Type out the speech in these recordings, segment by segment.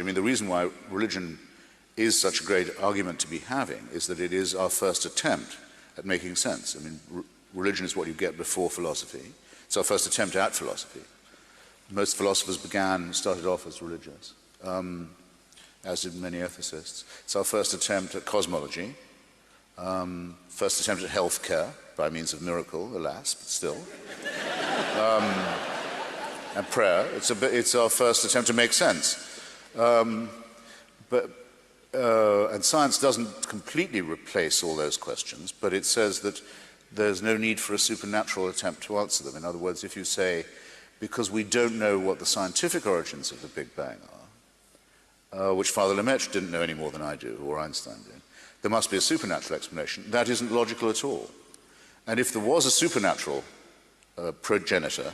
I mean, the reason why religion is such a great argument to be having is that it is our first attempt at making sense. I mean, religion is what you get before philosophy. It's our first attempt at philosophy. Most philosophers started off as religious, as did many ethicists. It's our first attempt at cosmology, first attempt at healthcare, by means of miracle, alas, but still. And prayer. It's our first attempt to make sense. And science doesn't completely replace all those questions, but it says that there's no need for a supernatural attempt to answer them. In other words, if you say, because we don't know what the scientific origins of the Big Bang are, which Father Lemaitre didn't know any more than I do, or Einstein did, there must be a supernatural explanation. That isn't logical at all. And if there was a supernatural progenitor,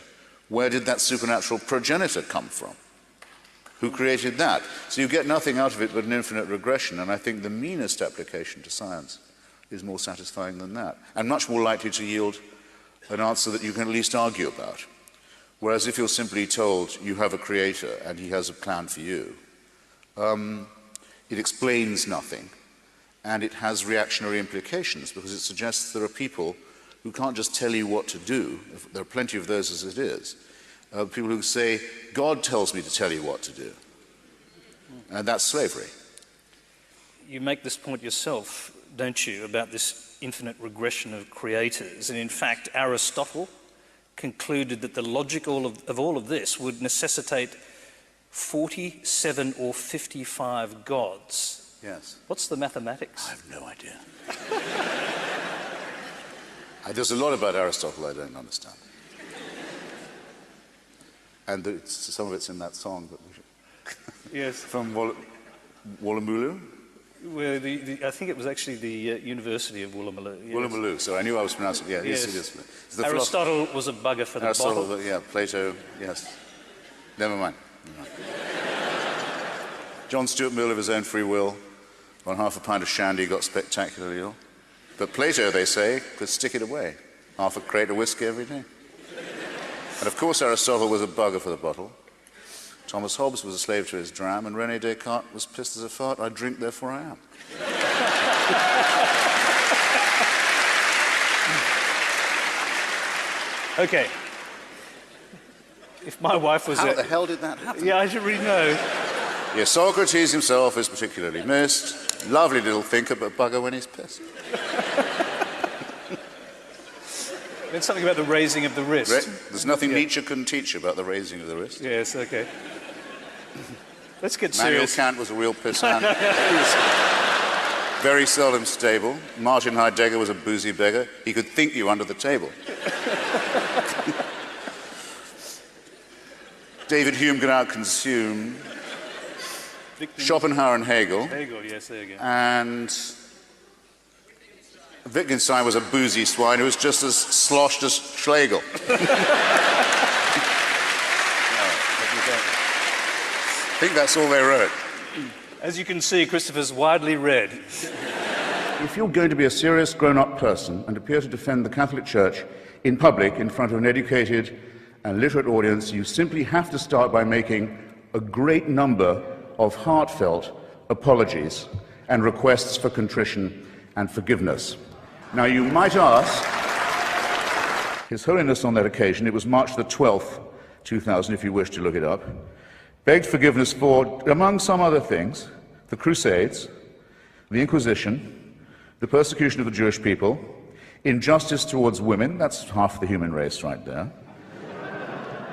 where did that supernatural progenitor come from? Who created that? So you get nothing out of it but an infinite regression, and I think the meanest application to science is more satisfying than that, and much more likely to yield an answer that you can at least argue about. Whereas if you're simply told you have a creator and he has a plan for you, it explains nothing, and it has reactionary implications, because it suggests there are people who can't just tell you what to do. There are plenty of those as it is. People who say, God tells me to tell you what to do. And that's slavery. You make this point yourself, don't you, about this infinite regression of creators. And in fact, Aristotle concluded that the logic of all of this would necessitate 47 or 55 gods. Yes. What's the mathematics? I have no idea. There's a lot about Aristotle I don't understand. And some of it's in that song that we should yes. From Woolloomooloo? Well, I think it was actually the University of Woolloomooloo. Yes. Woolloomooloo, so I knew I was pronouncing it. Yeah, yes. It is. Aristotle was a bugger for the bottle. Yeah, Plato, yes. Never mind. John Stuart Mill, of his own free will, on half a pint of shandy, got spectacularly ill. But Plato, they say, could stick it away. Half a crate of whiskey every day. And of course Aristotle was a bugger for the bottle. Thomas Hobbes was a slave to his dram, and René Descartes was pissed as a fart. I drink, therefore I am. Okay. If my wife was How the hell did that happen? Yeah, I should really know. Yes, Socrates himself is particularly missed. Lovely little thinker, but bugger when he's pissed. It's something about the raising of the wrist. There's nothing Nietzsche couldn't teach about the raising of the wrist. Yes, okay. Let's get serious. Immanuel Kant was a real pissant. Very seldom stable. Martin Heidegger was a boozy beggar. He could think you under the table. David Hume could out-consume. Schopenhauer and Hegel. Hegel, yes, there you go. And Wittgenstein was a boozy swine who was just as sloshed as Schlegel. I think that's all they wrote. As you can see, Christopher's widely read. If you're going to be a serious grown-up person and appear to defend the Catholic Church in public in front of an educated and literate audience, you simply have to start by making a great number of heartfelt apologies and requests for contrition and forgiveness. Now, you might ask, His Holiness on that occasion, it was March the 12th, 2000, if you wish to look it up, begged forgiveness for, among some other things, the Crusades, the Inquisition, the persecution of the Jewish people, injustice towards women, that's half the human race right there,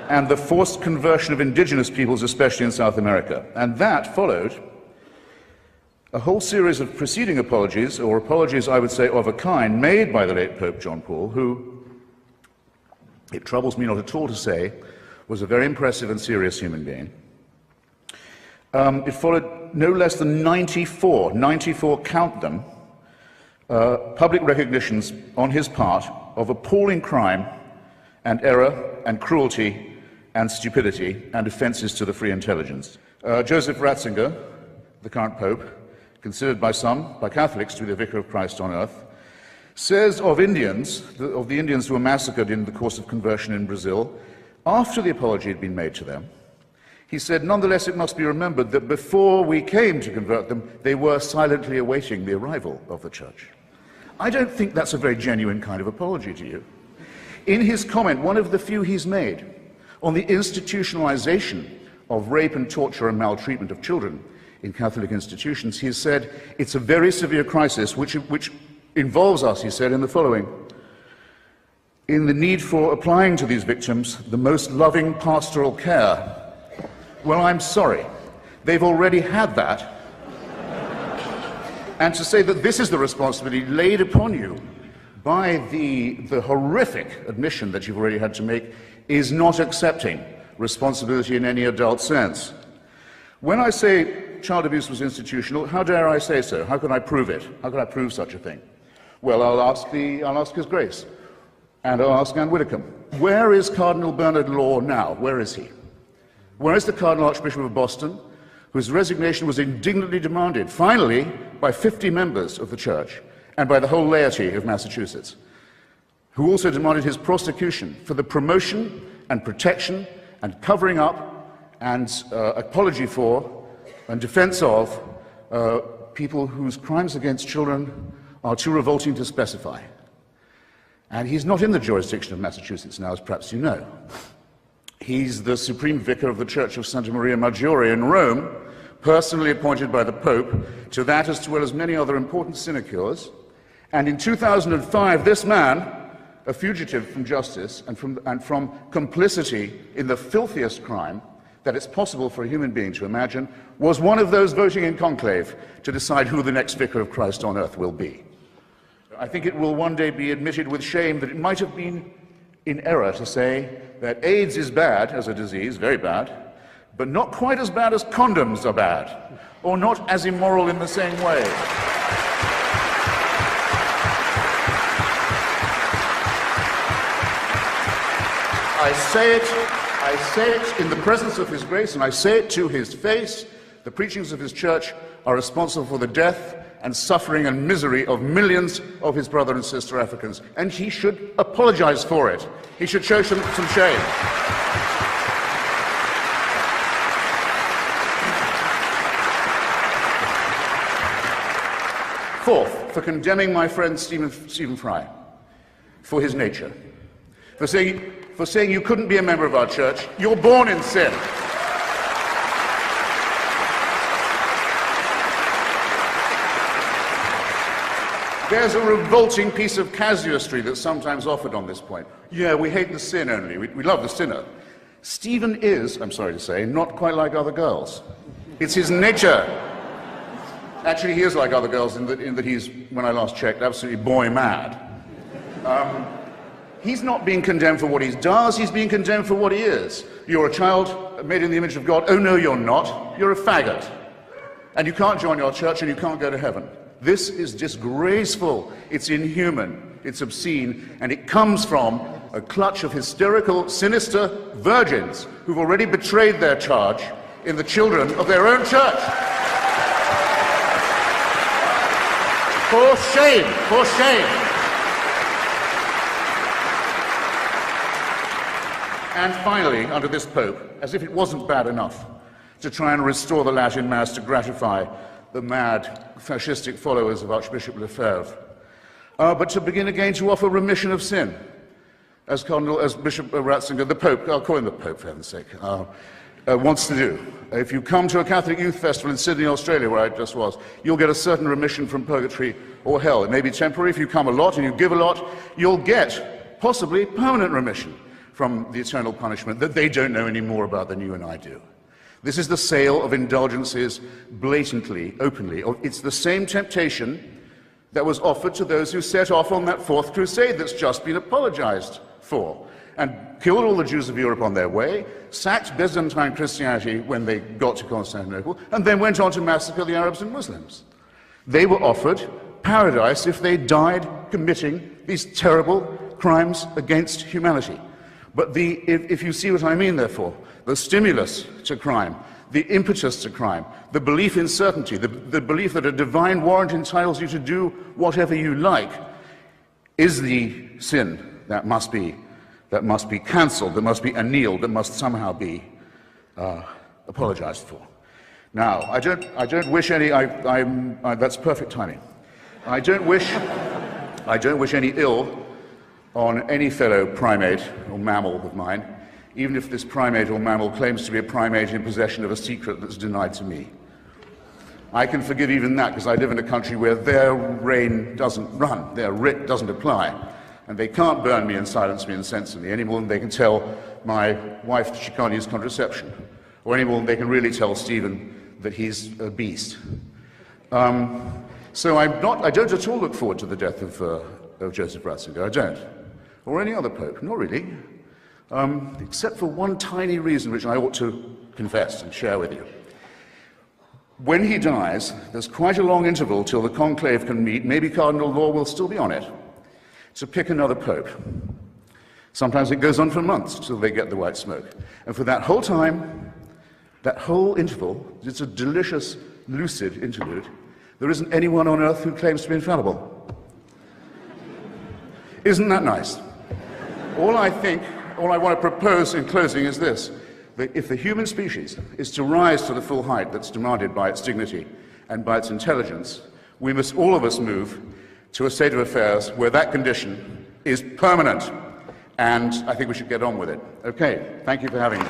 and the forced conversion of indigenous peoples, especially in South America. And that followed a whole series of preceding apologies, or apologies, I would say, of a kind, made by the late Pope John Paul, who, it troubles me not at all to say, was a very impressive and serious human being. It followed no less than 94, count them, public recognitions on his part of appalling crime and error and cruelty and stupidity and offences to the free intelligence. Joseph Ratzinger, the current Pope, considered by some, by Catholics, to be the Vicar of Christ on earth, says of Indians, of the Indians who were massacred in the course of conversion in Brazil, after the apology had been made to them, He said, nonetheless, it must be remembered that before we came to convert them, they were silently awaiting the arrival of the church. I don't think that's a very genuine kind of apology to you. In his comment, one of the few he's made on the institutionalization of rape and torture and maltreatment of children in Catholic institutions, he said, it's a very severe crisis which involves us, he said, in the following: in the need for applying to these victims the most loving pastoral care. Well, I'm sorry, they've already had that. And to say that this is the responsibility laid upon you by the horrific admission that you've already had to make is not accepting responsibility in any adult sense. When I say child abuse was institutional, how dare I say so? How can I prove it? How can I prove such a thing? Well, I'll ask His Grace, and I'll ask Anne Widdecombe. Where is Cardinal Bernard Law now? Where is he? Where is the Cardinal Archbishop of Boston, whose resignation was indignantly demanded, finally, by 50 members of the Church and by the whole laity of Massachusetts, who also demanded his prosecution for the promotion and protection and covering up and apology for and defense of people whose crimes against children are too revolting to specify. And he's not in the jurisdiction of Massachusetts now, as perhaps you know. He's the Supreme Vicar of the Church of Santa Maria Maggiore in Rome, personally appointed by the Pope to that as well as many other important sinecures. And in 2005, this man, a fugitive from justice and from complicity in the filthiest crime that it's possible for a human being to imagine, was one of those voting in conclave to decide who the next Vicar of Christ on earth will be. I think it will one day be admitted with shame that it might have been in error to say that AIDS is bad as a disease, very bad, but not quite as bad as condoms are bad, or not as immoral in the same way. I say it in the presence of His Grace, and I say it to his face. The preachings of his church are responsible for the death and suffering and misery of millions of his brother and sister Africans, and he should apologize for it. He should show some shame. Fourth, for condemning my friend Stephen Fry for his nature, for saying you couldn't be a member of our church. You're born in sin. There's a revolting piece of casuistry that's sometimes offered on this point. Yeah, we hate the sin only. We love the sinner. Stephen is, I'm sorry to say, not quite like other girls. It's his nature. Actually, he is like other girls in that he's, when I last checked, absolutely boy mad. He's not being condemned for what he does, he's being condemned for what he is. You're a child made in the image of God. Oh, no, you're not. You're a faggot. And you can't join your church and you can't go to heaven. This is disgraceful, it's inhuman, it's obscene, and it comes from a clutch of hysterical, sinister virgins who've already betrayed their charge in the children of their own church. For shame, for shame. And finally, under this Pope, as if it wasn't bad enough to try and restore the Latin Mass to gratify the mad fascistic followers of Archbishop Lefebvre, but to begin again to offer remission of sin, as Bishop Ratzinger, the Pope, I'll call him the Pope for heaven's sake, wants to do. If you come to a Catholic youth festival in Sydney, Australia, where I just was, you'll get a certain remission from purgatory or hell. It may be temporary. If you come a lot and you give a lot, you'll get possibly permanent remission from the eternal punishment that they don't know any more about than you and I do. This is the sale of indulgences blatantly, openly. It's the same temptation that was offered to those who set off on that Fourth Crusade that's just been apologized for, and killed all the Jews of Europe on their way, sacked Byzantine Christianity when they got to Constantinople, and then went on to massacre the Arabs and Muslims. They were offered paradise if they died committing these terrible crimes against humanity. But if you see what I mean, therefore, the stimulus to crime, the impetus to crime, the belief in certainty, the belief that a divine warrant entitles you to do whatever you like, is the sin that must be cancelled, that must be annealed, that must somehow be apologized for. Now, I don't wish any, that's perfect timing. I don't wish any ill on any fellow primate or mammal of mine, even if this primate or mammal claims to be a primate in possession of a secret that's denied to me. I can forgive even that because I live in a country where their reign doesn't run, their writ doesn't apply, and they can't burn me and silence me and censor me any more than they can tell my wife she can't use contraception, or any more than they can really tell Stephen that he's a beast. So I don't at all look forward to the death of Joseph Ratzinger. I don't, or any other pope, not really, except for one tiny reason which I ought to confess and share with you. When he dies, there's quite a long interval till the conclave can meet. Maybe Cardinal Law will still be on it to pick another pope. Sometimes it goes on for months till they get the white smoke. And for that whole time, that whole interval, it's a delicious, lucid interlude, there isn't anyone on earth who claims to be infallible. Isn't that nice? All I want to propose in closing is this, that if the human species is to rise to the full height that's demanded by its dignity and by its intelligence, we must all of us move to a state of affairs where that condition is permanent. And I think we should get on with it. Okay, thank you for having me.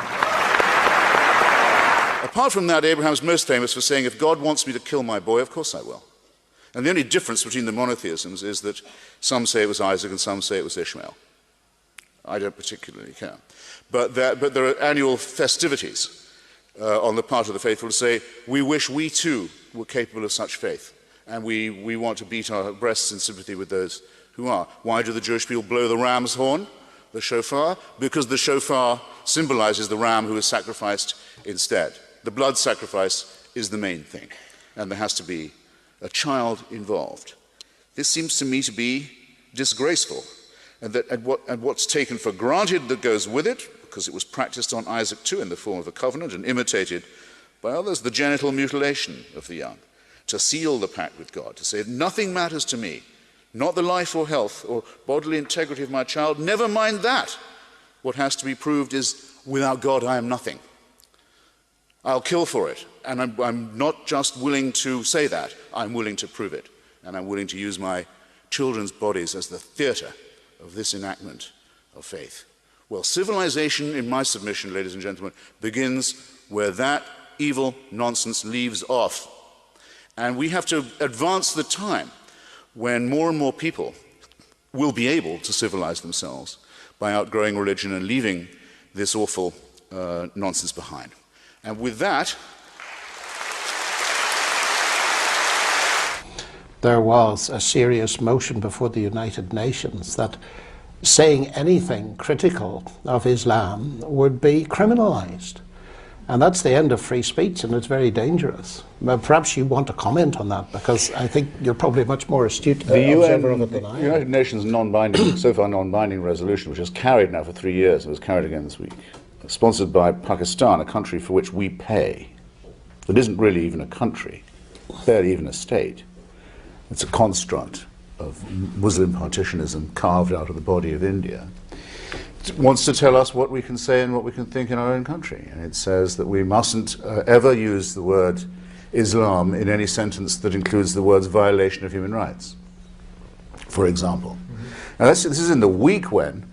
Apart from that, Abraham's most famous for saying, if God wants me to kill my boy, of course I will. And the only difference between the monotheisms is that some say it was Isaac and some say it was Ishmael. I don't particularly care. But there are annual festivities on the part of the faithful to say, we wish we too were capable of such faith. And we want to beat our breasts in sympathy with those who are. Why do the Jewish people blow the ram's horn, the shofar? Because the shofar symbolizes the ram who is sacrificed instead. The blood sacrifice is the main thing, and there has to be a child involved. This seems to me to be disgraceful, and what's taken for granted that goes with it, because it was practiced on Isaac too in the form of a covenant and imitated by others, the genital mutilation of the young, to seal the pact with God, to say, nothing matters to me, not the life or health or bodily integrity of my child, never mind that. What has to be proved is, without God I am nothing. I'll kill for it, and I'm not just willing to say that, I'm willing to prove it, and I'm willing to use my children's bodies as the theater of this enactment of faith. Well, civilization, in my submission, ladies and gentlemen, begins where that evil nonsense leaves off. And we have to advance the time when more and more people will be able to civilize themselves by outgrowing religion and leaving this awful nonsense behind. And with that, there was a serious motion before the United Nations that saying anything critical of Islam would be criminalized. And that's the end of free speech, and it's very dangerous. But perhaps you want to comment on that, because I think you're probably much more astute observer of it than I am. The United Nations non-binding, so far non-binding resolution, which is carried now for 3 years, it was carried again this week, sponsored by Pakistan, a country for which we pay. It isn't really even a country, barely even a state. It's a construct of Muslim partitionism carved out of the body of India. It wants to tell us what we can say and what we can think in our own country. And it says that we mustn't ever use the word Islam in any sentence that includes the words violation of human rights, for example. Now this is in the week when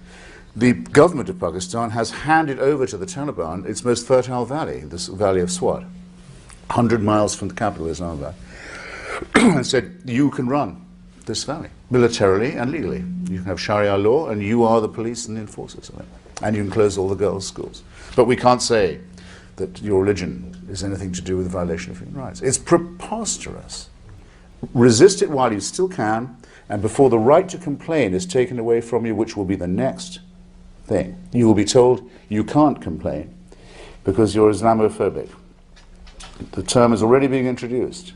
the government of Pakistan has handed over to the Taliban its most fertile valley, this valley of Swat, 100 miles from the capital, Islamabad, and said, you can run this valley, militarily and legally. You can have Sharia law, and you are the police and the enforcers of it. And you can close all the girls' schools. But we can't say that your religion is anything to do with the violation of human rights. It's preposterous. Resist it while you still can, and before the right to complain is taken away from you, which will be the next thing. You will be told you can't complain because you're Islamophobic. The term is already being introduced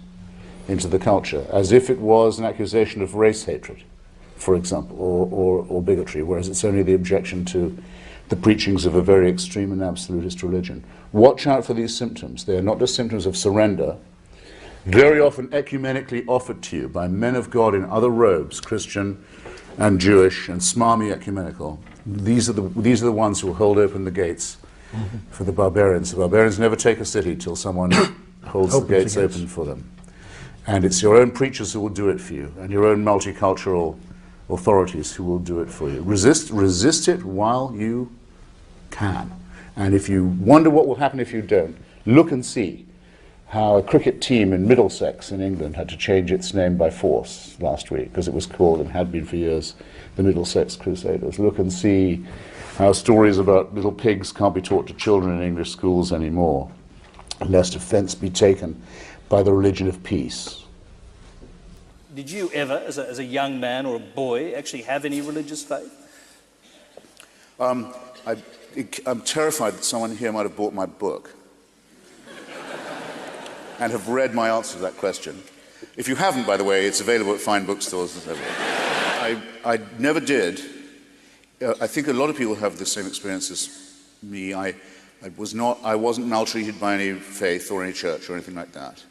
into the culture as if it was an accusation of race hatred, for example, or bigotry, whereas it's only the objection to the preachings of a very extreme and absolutist religion. Watch out for these symptoms. They are not just symptoms of surrender, very often ecumenically offered to you by men of God in other robes, Christian and Jewish and smarmy ecumenical. These are the ones who will hold open the gates for the barbarians. The barbarians never take a city till someone holds the gates open for them. And it's your own preachers who will do it for you, and your own multicultural authorities who will do it for you. Resist it while you can. And if you wonder what will happen if you don't, look and see how a cricket team in Middlesex in England had to change its name by force last week, because it was called, and had been for years, the Middlesex Crusaders. Look and see how stories about little pigs can't be taught to children in English schools anymore, lest offence be taken by the religion of peace. Did you ever, as a young man or a boy, actually have any religious faith? I'm terrified that someone here might have bought my book and have read my answer to that question. If you haven't, by the way, it's available at fine bookstores and everywhere. I never did. I think a lot of people have the same experience as me. I wasn't maltreated by any faith or any church or anything like that.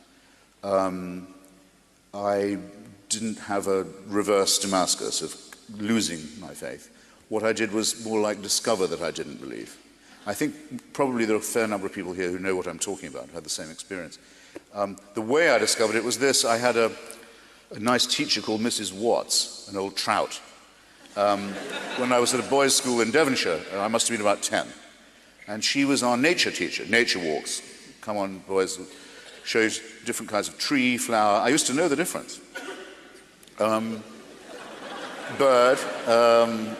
I didn't have a reverse Damascus of losing my faith. What I did was more like discover that I didn't believe. I think probably there are a fair number of people here who know what I'm talking about, who had the same experience. The way I discovered it was this. I had a nice teacher called Mrs. Watts, an old trout. When I was at a boys' school in Devonshire, I must have been about 10. And she was our nature teacher, nature walks. Come on, boys, show you different kinds of tree, flower. I used to know the difference. Bird,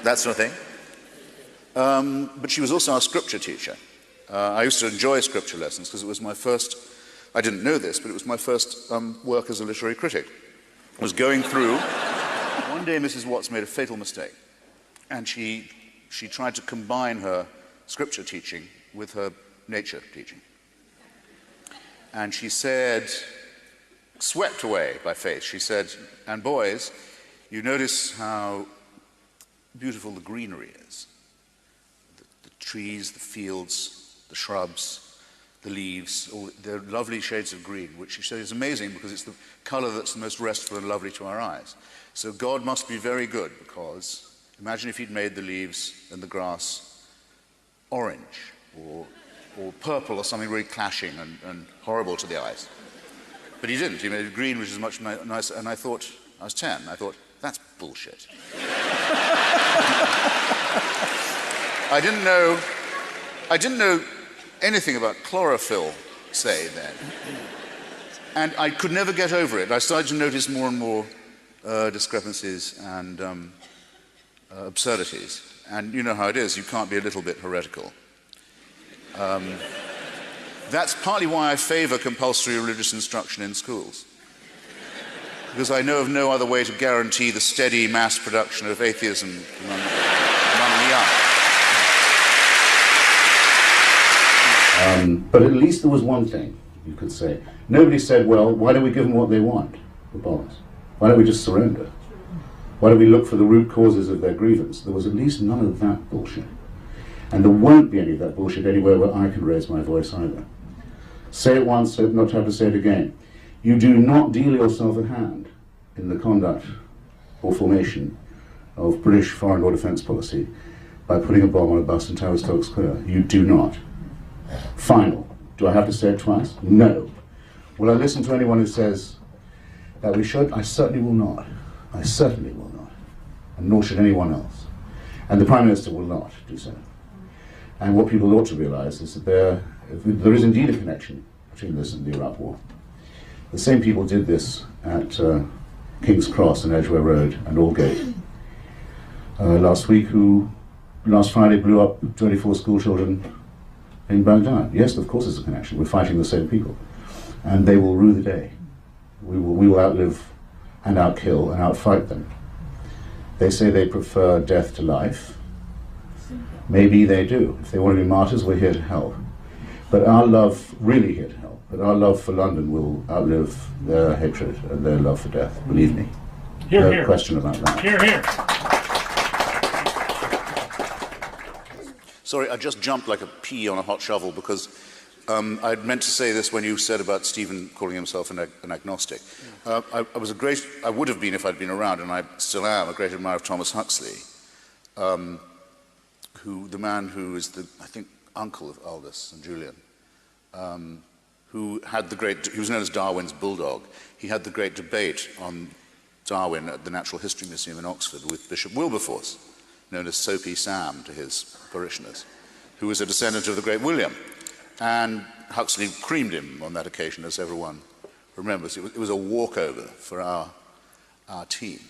that sort of thing. But she was also our scripture teacher. I used to enjoy scripture lessons because it was my first, I didn't know this, but it was my first work as a literary critic. I was going through, one day Mrs. Watts made a fatal mistake, and she tried to combine her scripture teaching with her nature teaching. And she said, swept away by faith, she said, and boys, you notice how beautiful the greenery is. The trees, the fields, the shrubs, the leaves, all, they're lovely shades of green, which she said is amazing because it's the color that's the most restful and lovely to our eyes. So God must be very good, because imagine if he'd made the leaves and the grass orange or purple or something really clashing and horrible to the eyes. But he didn't. He made it green, which is much nicer. And I thought, I was 10, I thought, that's bullshit. I didn't know anything about chlorophyll, say, then. And I could never get over it. I started to notice more and more discrepancies and absurdities. And you know how it is, you can't be a little bit heretical. That's partly why I favor compulsory religious instruction in schools. Because I know of no other way to guarantee the steady mass production of atheism among the young. But at least there was one thing you could say. Nobody said, well, why don't we give them what they want, the boss? Why don't we just surrender? Why don't we look for the root causes of their grievance? There was at least none of that bullshit. And there won't be any of that bullshit anywhere where I can raise my voice either. Say it once, so not to have to say it again. You do not deal yourself a hand in the conduct or formation of British foreign or defence policy by putting a bomb on a bus in Tavistock Square. You do not. Final. Do I have to say it twice? No. Will I listen to anyone who says that we should? I certainly will not. I certainly will not. And nor should anyone else. And the Prime Minister will not do so. And what people ought to realise is that there is indeed a connection between this and the Iraq War. The same people did this at King's Cross and Edgware Road and Aldgate last week, who last Friday blew up 24 school children in Baghdad. Yes, of course there's a connection. We're fighting the same people. And they will rue the day. We will outlive and outkill and outfight them. They say they prefer death to life. Maybe they do. If they want to be martyrs, we're here to help. But our love, really here to help, but our love for London will outlive their hatred and their love for death, believe me. Hear, No hear. question about that. Hear, hear. Sorry, I just jumped like a pea on a hot shovel because I'd meant to say this when you said about Stephen calling himself an agnostic. I would have been if I'd been around, and I still am, a great admirer of Thomas Huxley, the man who is I think, uncle of Aldous and Julian, who was known as Darwin's bulldog. He had the great debate on Darwin at the Natural History Museum in Oxford with Bishop Wilberforce, known as Soapy Sam to his parishioners, who was a descendant of the great William. And Huxley creamed him on that occasion, as everyone remembers. It was a walkover for our team.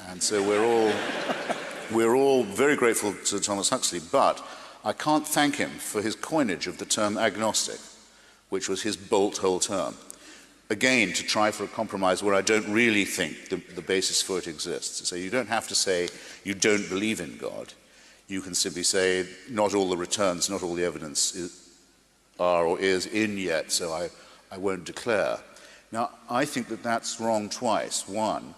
And so we're all very grateful to Thomas Huxley, but I can't thank him for his coinage of the term agnostic, which was his bolt-hole term. Again, to try for a compromise where I don't really think the basis for it exists. So you don't have to say you don't believe in God. You can simply say not all the returns, not all the evidence are or is in yet, so I won't declare. Now, I think that that's wrong twice. One,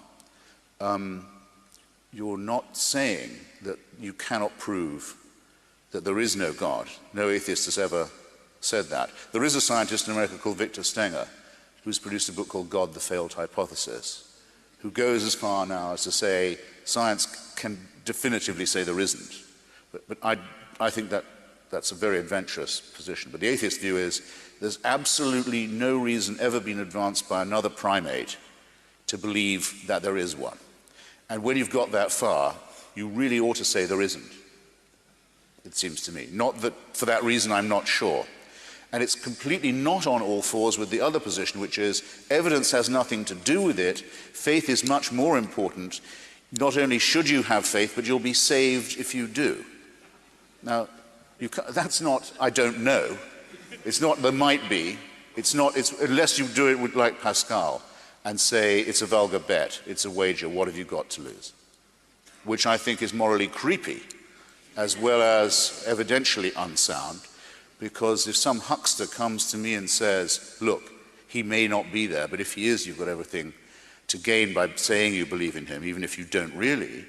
you're not saying that you cannot prove that there is no God. No atheist has ever said that. There is a scientist in America called Victor Stenger, who's produced a book called God, the Failed Hypothesis, who goes as far now as to say science can definitively say there isn't. But I think that's a very adventurous position. But the atheist view is there's absolutely no reason ever been advanced by another primate to believe that there is one. And when you've got that far, you really ought to say there isn't, it seems to me. Not that for that reason I'm not sure. And it's completely not on all fours with the other position, which is evidence has nothing to do with it. Faith is much more important. Not only should you have faith, but you'll be saved if you do. Now, that's not, I don't know. It's not, there might be. It's not, unless you do it with, like Pascal and say it's a vulgar bet, it's a wager, what have you got to lose? Which I think is morally creepy, as well as evidentially unsound. Because if some huckster comes to me and says, look, he may not be there, but if he is, you've got everything to gain by saying you believe in him, even if you don't really,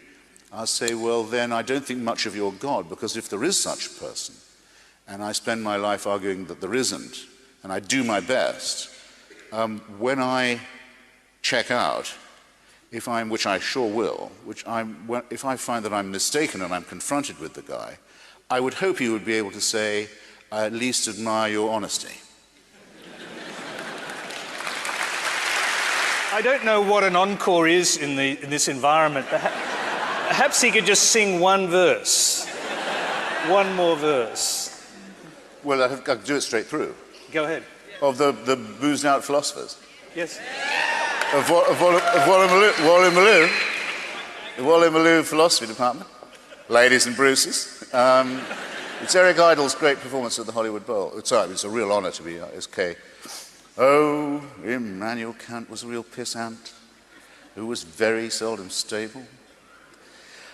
I'll say, well, then I don't think much of your God, because if there is such a person, and I spend my life arguing that there isn't, and I do my best, when I check out, which I sure will, if I find that I'm mistaken and I'm confronted with the guy, I would hope he would be able to say, I at least admire your honesty. I don't know what an encore is in this environment. Perhaps he could just sing one verse. One more verse. Well, I could do it straight through. Go ahead. Of the boozed-out philosophers. Yes. Of Wally Malou. The Wally Malou Philosophy Department. Ladies and Bruces. It's Eric Idle's great performance at the Hollywood Bowl. It's a real honor to be SK. Oh, Immanuel Kant was a real pissant who was very seldom stable.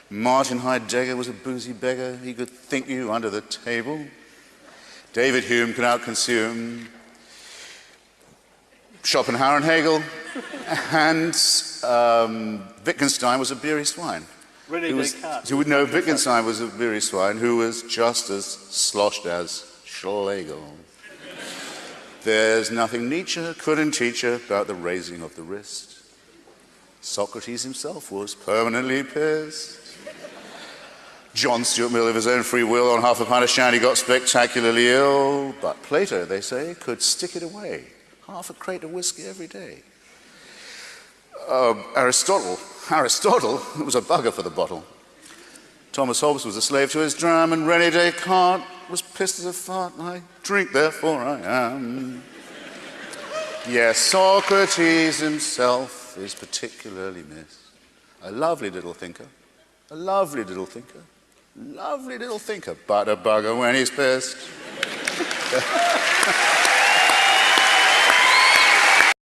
Martin Heidegger was a boozy beggar. He could think you under the table. David Hume could outconsume Schopenhauer and Hegel. And Wittgenstein was a beery swine. Really, Wittgenstein was a beery swine who was just as sloshed as Schlegel. There's nothing Nietzsche couldn't teach you about the raising of the wrist. Socrates himself was permanently pissed. John Stuart Mill, of his own free will, on half a pint of shandy got spectacularly ill. But Plato, they say, could stick it away. Half a crate of whiskey every day. Aristotle was a bugger for the bottle. Thomas Hobbes was a slave to his dram, and René Descartes was pissed as a fart. I drink, therefore I am. Yes, Socrates himself is particularly missed. A lovely little thinker. A lovely little thinker. Lovely little thinker, but a bugger when he's pissed.